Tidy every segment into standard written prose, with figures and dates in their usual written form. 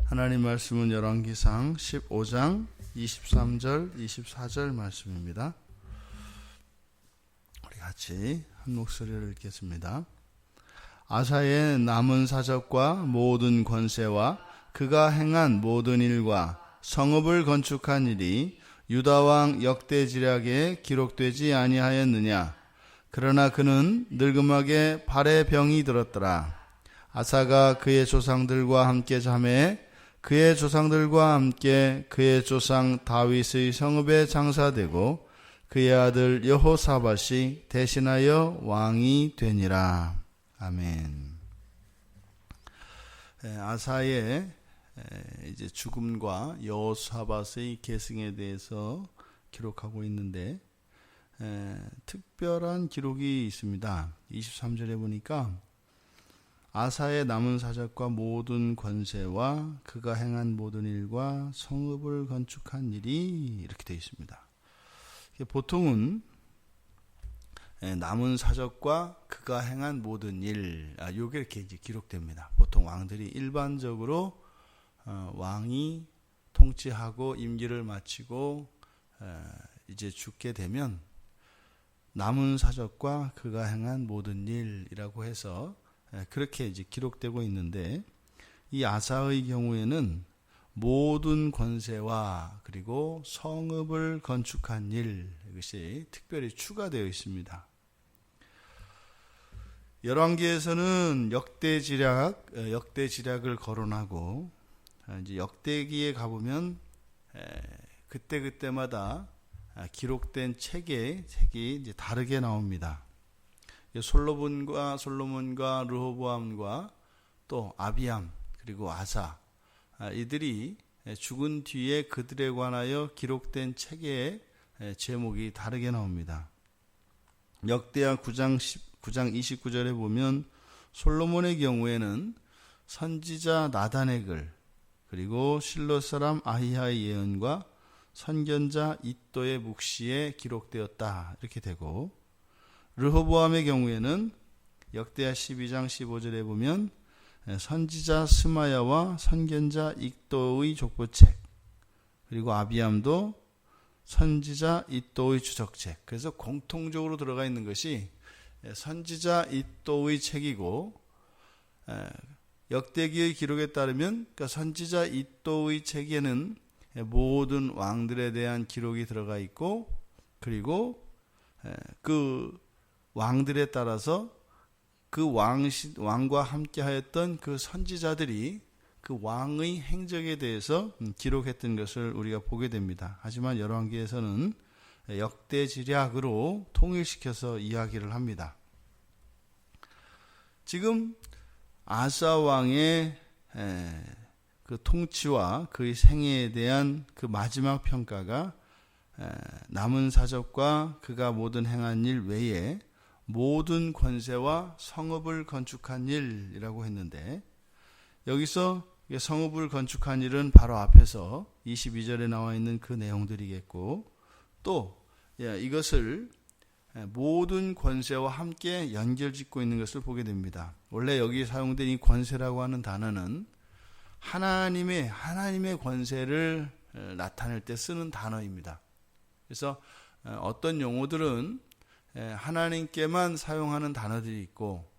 하나님 말씀은 열왕기상 15장 23절 24절 말씀입니다. 우리 같이 한 목소리를 읽겠습니다. 아사의 남은 사적과 모든 권세와 그가 행한 모든 일과 성읍을 건축한 일이 유다왕 역대지략에 기록되지 아니하였느냐. 그러나 그는 늙음하게 발에 병이 들었더라. 아사가 그의 조상들과 함께 자매 그의 조상들과 함께 그의 조상 다윗의 성읍에 장사되고 그의 아들 여호사밧이 대신하여 왕이 되니라. 아멘. 아사의 이제 죽음과 여호사밧의 계승에 대해서 기록하고 있는데 특별한 기록이 있습니다. 23절에 보니까 아사의 남은 사적과 모든 권세와 그가 행한 모든 일과 성읍을 건축한 일이 이렇게 되어 있습니다. 보통은 남은 사적과 그가 행한 모든 일, 요게 이렇게 이제 기록됩니다. 보통 왕들이 일반적으로 왕이 통치하고 임기를 마치고 이제 죽게 되면 남은 사적과 그가 행한 모든 일이라고 해서 그렇게 이제 기록되고 있는데, 이 아사의 경우에는 모든 권세와 그리고 성읍을 건축한 일, 이것이 특별히 추가되어 있습니다. 열왕기에서는 역대지략을 거론하고, 이제 역대기에 가보면 그때마다 기록된 책이 이제 다르게 나옵니다. 솔로몬과 르호보암과 또 아비암 그리고 아사, 이들이 죽은 뒤에 그들에 관하여 기록된 책의 제목이 다르게 나옵니다. 역대하 9장 29절에 보면 솔로몬의 경우에는 선지자 나단의 글, 그리고 실로 사람 아히야의 예언과 선견자 잇도의 묵시에 기록되었다, 이렇게 되고, 르호보암의 경우에는 역대하 12장 15절에 보면 선지자 스마야와 선견자 잇도의 족보책, 그리고 아비암도 선지자 잇도의 주석책. 그래서 공통적으로 들어가 있는 것이 선지자 잇도의 책이고, 역대기의 기록에 따르면 그 선지자 잇도의 책에는 모든 왕들에 대한 기록이 들어가 있고, 그리고 그 왕들에 따라서 그 왕과 함께 하였던 그 선지자들이 그 왕의 행적에 대해서 기록했던 것을 우리가 보게 됩니다. 하지만 열왕기에서는 역대지략으로 통일시켜서 이야기를 합니다. 지금 아사 왕의 그 통치와 그의 생애에 대한 그 마지막 평가가 남은 사적과 그가 모든 행한 일 외에 모든 권세와 성읍을 건축한 일이라고 했는데, 여기서 성읍을 건축한 일은 바로 앞에서 22절에 나와 있는 그 내용들이겠고, 또 이것을 모든 권세와 함께 연결짓고 있는 것을 보게 됩니다. 원래 여기 사용된 이 권세라고 하는 단어는 하나님의 권세를 나타낼 때 쓰는 단어입니다. 그래서 어떤 용어들은 하나님께만 사용하는 단어들이 있고,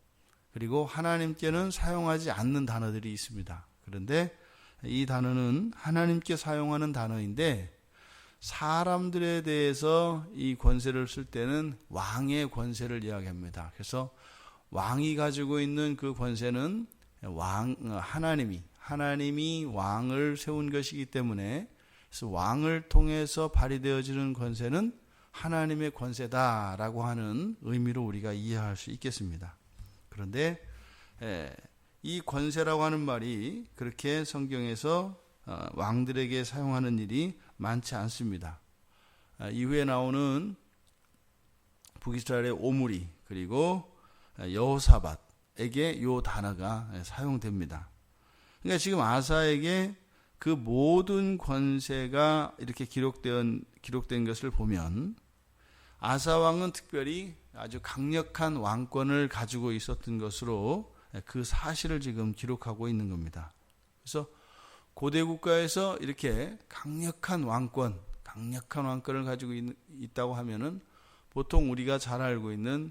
그리고 하나님께는 사용하지 않는 단어들이 있습니다. 그런데 이 단어는 하나님께 사용하는 단어인데, 사람들에 대해서 이 권세를 쓸 때는 왕의 권세를 이야기합니다. 그래서 왕이 가지고 있는 그 권세는 하나님이 왕을 세운 것이기 때문에, 그래서 왕을 통해서 발휘되어지는 권세는 하나님의 권세다라고 하는 의미로 우리가 이해할 수 있겠습니다. 그런데 이 권세라고 하는 말이 그렇게 성경에서 왕들에게 사용하는 일이 많지 않습니다. 이후에 나오는 북이스라엘의 오므리 그리고 여호사밧에게 이 단어가 사용됩니다. 그러니까 지금 아사에게 그 모든 권세가 이렇게 기록된 것을 보면, 아사 왕은 특별히 아주 강력한 왕권을 가지고 있었던 것으로 그 사실을 지금 기록하고 있는 겁니다. 그래서 고대 국가에서 이렇게 강력한 왕권을 가지고 있다고 하면은 보통 우리가 잘 알고 있는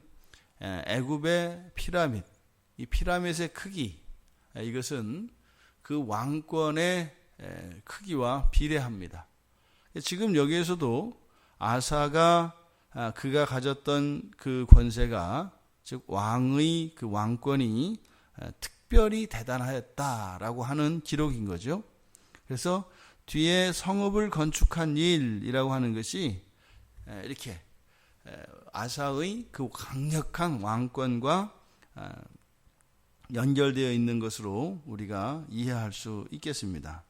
애굽의 피라밋, 이 피라밋의 크기, 이것은 그 왕권의 크기와 비례합니다. 지금 여기에서도 아사가 그가 가졌던 그 권세가, 즉 왕의 그 왕권이 특별히 대단하였다라고 하는 기록인 거죠. 그래서 뒤에 성읍을 건축한 일이라고 하는 것이 이렇게 아사의 그 강력한 왕권과 연결되어 있는 것으로 우리가 이해할 수 있겠습니다.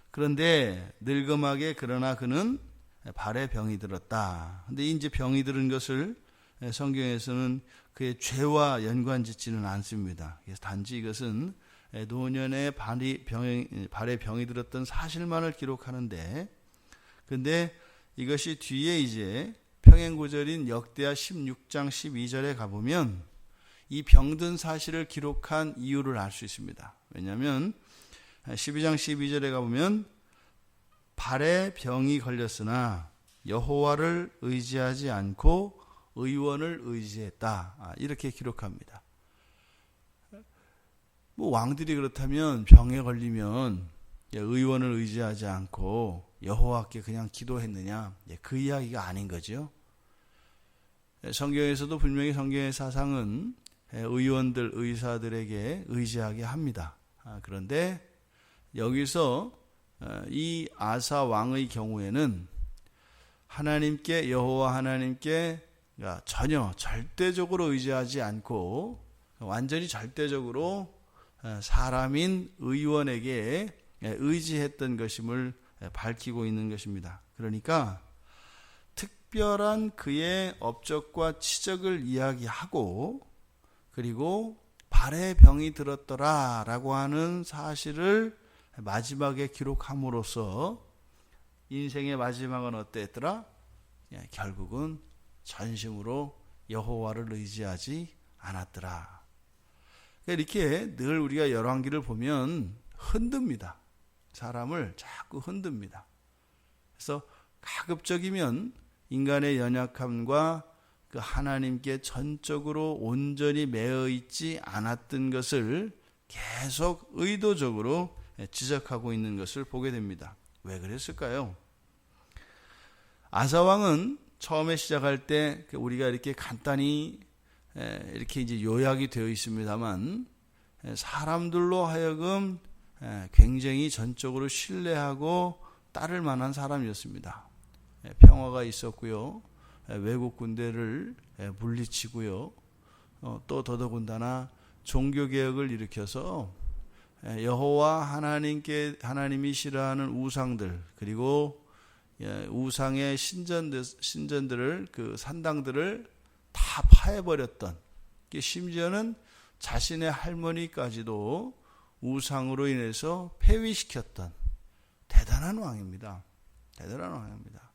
그런데 늙음하게 그러나 그는 발에 병이 들었다. 근데 이제 병이 들은 것을 성경에서는 그의 죄와 연관짓지는 않습니다. 그래서 단지 이것은 노년에 발에 병이 들었던 사실만을 기록하는데, 근데 이것이 뒤에 이제 평행구절인 역대하 16장 12절에 가보면 이 병든 사실을 기록한 이유를 알 수 있습니다. 왜냐하면 12장 12절에 가보면 발에 병이 걸렸으나 여호와를 의지하지 않고 의원을 의지했다. 이렇게 기록합니다. 왕들이 그렇다면 병에 걸리면 의원을 의지하지 않고 여호와께 그냥 기도했느냐? 그 이야기가 아닌 거죠. 성경에서도 분명히 성경의 사상은 의원들, 의사들에게 의지하게 합니다. 그런데 여기서 이 아사 왕의 경우에는 하나님께, 여호와 하나님께 전혀 절대적으로 의지하지 않고 완전히 절대적으로 사람인 의원에게 의지했던 것임을 밝히고 있는 것입니다. 그러니까 특별한 그의 업적과 치적을 이야기하고, 그리고 발에 병이 들었더라라고 하는 사실을 마지막에 기록함으로써 인생의 마지막은 어땠더라? 결국은 전심으로 여호와를 의지하지 않았더라. 이렇게 늘 우리가 열왕기를 보면 흔듭니다. 사람을 자꾸 흔듭니다. 그래서 가급적이면 인간의 연약함과 그 하나님께 전적으로 온전히 매여 있지 않았던 것을 계속 의도적으로 지적하고 있는 것을 보게 됩니다. 왜 그랬을까요? 아사 왕은 처음에 시작할 때 우리가 이렇게 간단히 이렇게 이제 요약이 되어 있습니다만, 사람들로 하여금 굉장히 전적으로 신뢰하고 따를 만한 사람이었습니다. 평화가 있었고요, 외국 군대를 물리치고요, 또 더더군다나 종교개혁을 일으켜서 여호와 하나님이 싫어하는 우상들, 그리고 우상의 신전들을, 그 산당들을 다 파해버렸던, 심지어는 자신의 할머니까지도 우상으로 인해서 폐위시켰던 대단한 왕입니다. 대단한 왕입니다.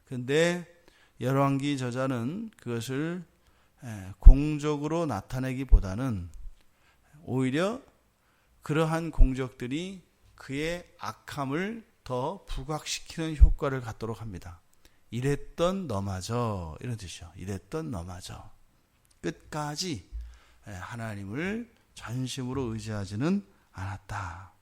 그런데 열왕기 저자는 그것을 공적으로 나타내기보다는 오히려 그러한 공적들이 그의 악함을 더 부각시키는 효과를 갖도록 합니다. 이랬던 너마저, 이런 뜻이죠. 이랬던 너마저. 끝까지 하나님을 전심으로 의지하지는 않았다.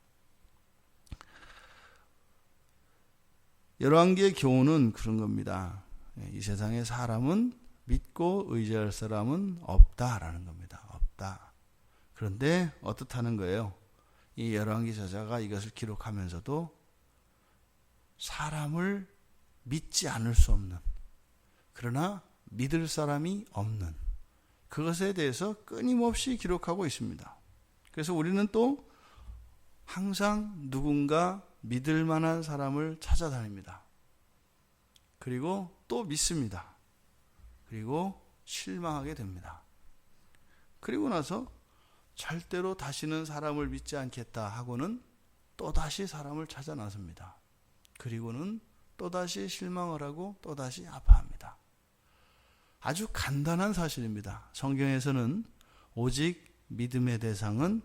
열왕기의 교훈은 그런 겁니다. 이 세상에 사람은 믿고 의지할 사람은 없다라는 겁니다. 없다. 그런데 어떻다는 거예요? 이 열왕기 저자가 이것을 기록하면서도 사람을 믿지 않을 수 없는, 그러나 믿을 사람이 없는 그것에 대해서 끊임없이 기록하고 있습니다. 그래서 우리는 또 항상 누군가 믿을 만한 사람을 찾아다닙니다. 그리고 또 믿습니다. 그리고 실망하게 됩니다. 그리고 나서 절대로 다시는 사람을 믿지 않겠다 하고는 또다시 사람을 찾아 나섭니다. 그리고는 또다시 실망을 하고 또다시 아파합니다. 아주 간단한 사실입니다. 성경에서는 오직 믿음의 대상은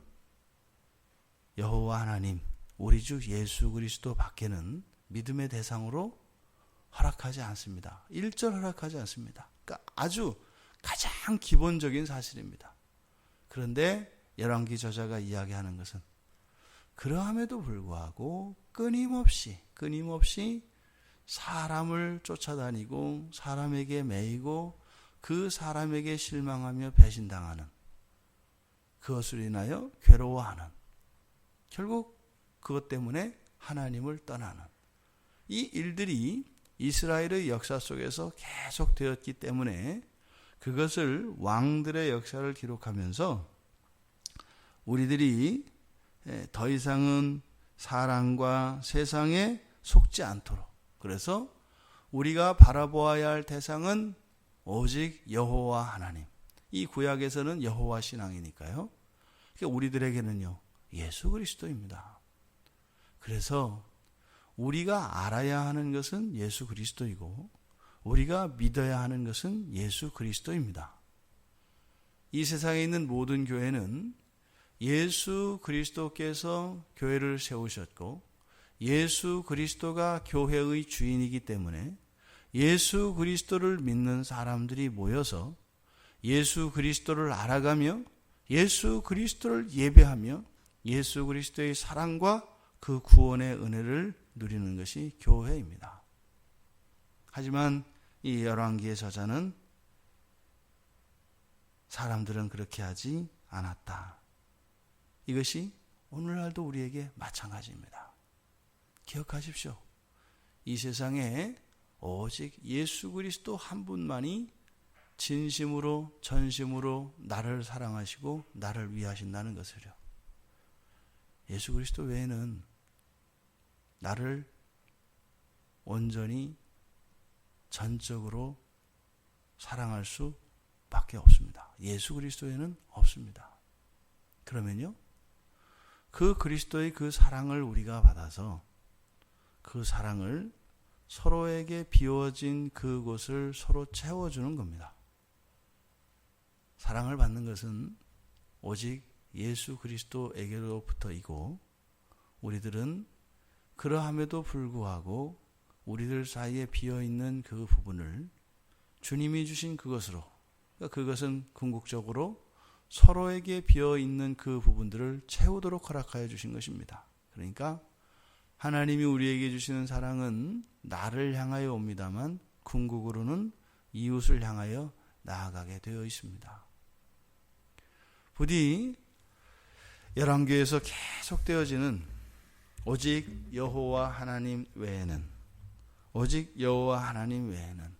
여호와 하나님, 우리 주 예수 그리스도 밖에는 믿음의 대상으로 허락하지 않습니다. 1절 허락하지 않습니다. 그러니까 아주 가장 기본적인 사실입니다. 그런데 열왕기 저자가 이야기하는 것은 그러함에도 불구하고 끊임없이 사람을 쫓아다니고 사람에게 매이고 그 사람에게 실망하며 배신당하는, 그것으로 인하여 괴로워하는, 결국 그것 때문에 하나님을 떠나는 이 일들이 이스라엘의 역사 속에서 계속되었기 때문에 그것을 왕들의 역사를 기록하면서 우리들이 더 이상은 사랑과 세상에 속지 않도록, 그래서 우리가 바라보아야 할 대상은 오직 여호와 하나님. 이 구약에서는 여호와 신앙이니까요. 그러니까 우리들에게는요, 예수 그리스도입니다. 그래서 우리가 알아야 하는 것은 예수 그리스도이고 우리가 믿어야 하는 것은 예수 그리스도입니다. 이 세상에 있는 모든 교회는 예수 그리스도께서 교회를 세우셨고 예수 그리스도가 교회의 주인이기 때문에 예수 그리스도를 믿는 사람들이 모여서 예수 그리스도를 알아가며 예수 그리스도를 예배하며 예수 그리스도의 사랑과 그 구원의 은혜를 누리는 것이 교회입니다. 하지만 이 열왕기의 저자는 사람들은 그렇게 하지 않았다. 이것이 오늘날도 우리에게 마찬가지입니다. 기억하십시오. 이 세상에 오직 예수 그리스도 한 분만이 진심으로 전심으로 나를 사랑하시고 나를 위하신다는 것을요. 예수 그리스도 외에는 나를 온전히 전적으로 사랑할 수밖에 없습니다. 예수 그리스도에는 없습니다. 그러면요, 그 그리스도의 그 사랑을 우리가 받아서 그 사랑을 서로에게 비워진 그곳을 서로 채워주는 겁니다. 사랑을 받는 것은 오직 예수 그리스도에게로부터이고 우리들은 그러함에도 불구하고 우리들 사이에 비어있는 그 부분을 주님이 주신 그것으로, 그러니까 그것은 궁극적으로 서로에게 비어있는 그 부분들을 채우도록 허락하여 주신 것입니다. 그러니까 하나님이 우리에게 주시는 사랑은 나를 향하여 옵니다만 궁극으로는 이웃을 향하여 나아가게 되어 있습니다. 부디 열왕기에서 계속되어지는 오직 여호와 하나님 외에는, 오직 여호와 하나님 외에는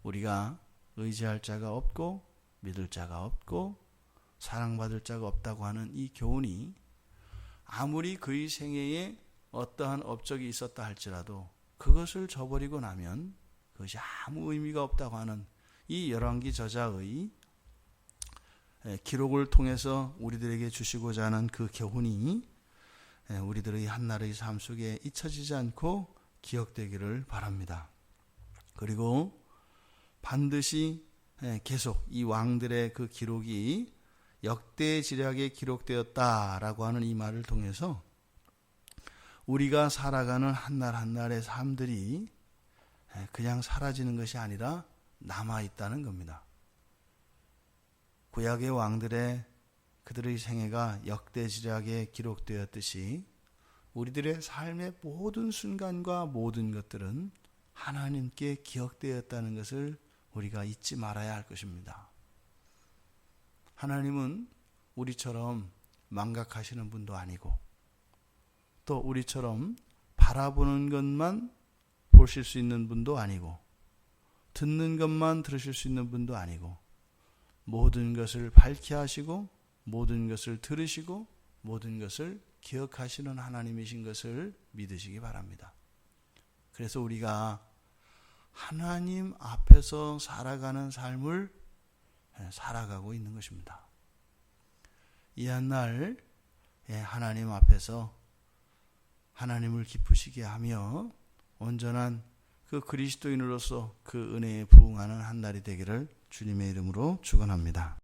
우리가 의지할 자가 없고 믿을 자가 없고 사랑받을 자가 없다고 하는 이 교훈이 아무리 그의 생애에 어떠한 업적이 있었다 할지라도 그것을 저버리고 나면 그것이 아무 의미가 없다고 하는 이 열왕기 저자의 기록을 통해서 우리들에게 주시고자 하는 그 교훈이 우리들의 한날의 삶 속에 잊혀지지 않고 기억되기를 바랍니다. 그리고 반드시 계속 이 왕들의 그 기록이 역대지략에 기록되었다라고 하는 이 말을 통해서 우리가 살아가는 한날 한날의 삶들이 그냥 사라지는 것이 아니라 남아있다는 겁니다. 구약의 왕들의 그들의 생애가 역대지략에 기록되었듯이 우리들의 삶의 모든 순간과 모든 것들은 하나님께 기억되었다는 것을 우리가 잊지 말아야 할 것입니다. 하나님은 우리처럼 망각하시는 분도 아니고 또 우리처럼 바라보는 것만 보실 수 있는 분도 아니고 듣는 것만 들으실 수 있는 분도 아니고 모든 것을 밝히 하시고 모든 것을 들으시고 모든 것을 기억하시는 하나님이신 것을 믿으시기 바랍니다. 그래서 우리가 하나님 앞에서 살아가는 삶을 살아가고 있는 것입니다. 이 한날 하나님 앞에서 하나님을 기쁘시게 하며 온전한 그 그리스도인으로서 그 은혜에 부응하는 한 날이 되기를 주님의 이름으로 축원합니다.